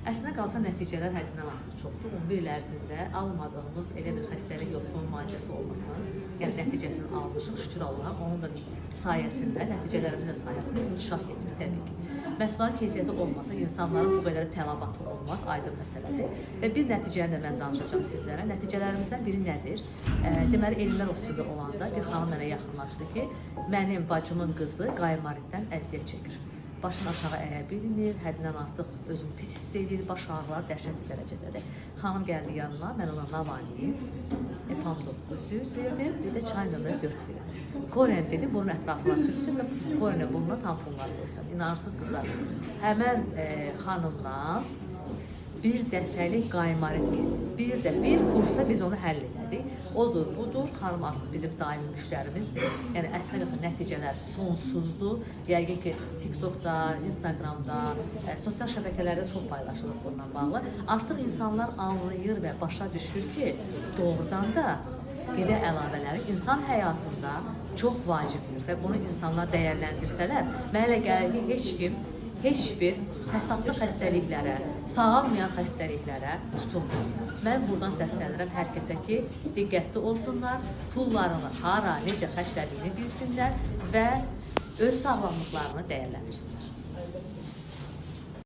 Əslində qalsa nəticələr həddindən artıq çoxdur. 11 il ərzində almadığımız elə bir xəstəlik yoxdur, onun müalicəsi olmasın. Yəni nəticəsini almışıq, şükür Allaha. Onun da sayəsində, nəticələrimiz də sayəsində inkişaf etmir təbii ki. Məhsulların keyfiyyəti olmasa, insanların bu qədər tələbatı olmaz, aydın məsələdir. Və bir nəticəni də mən danışacağım sizlərə. Nəticələrimizdən biri nədir? Deməli, elmlər ofisində olanda bir xanım mənə yaxınlaşdı ki, mənim bacımın qızı qaymaritdən əziyyət çəkir. Başını aşağı əyə bilmir, həddindən artıq özünü pis hiss edir, baş ağrıları dəhşətli dərəcədədir. Xanım gəldi yanıma, mən ona Navani, Epam 900 verdim, bir də çay nömrə 4 verdim. Koren dedi, bunun ətrafına sürsün və Korenə burnuna tamponlar qoysun. İnanırsınız qızlar, həmən xanımdan bir dəfəlik qaymarit getdi. Bir kursa biz onu həll elədik. Odur, budur, xanım artıq bizim daimi müştərimizdir. Yəni əslində nəticələr sonsuzdur. Yəqin ki, TikTokda, Instagramda, sosial şəbəkələrdə çox paylaşılır bununla bağlı. Artıq insanlar anlayır və başa düşür ki, doğrudan da qida əlavələri insan həyatında çox vacibdir və bunu insanlar dəyərləndirsələr, mənə elə gəlir ki, heç kim heç bir həsadlı xəstəliklərə, sağalmayan xəstəliklərə tutulmaz. Mən buradan səslənirəm hər kəsə ki, diqqətli olsunlar, pullarını hara, necə xərclədiyini bilsinlər və öz sağlamlıqlarını dəyərləndirsinlər.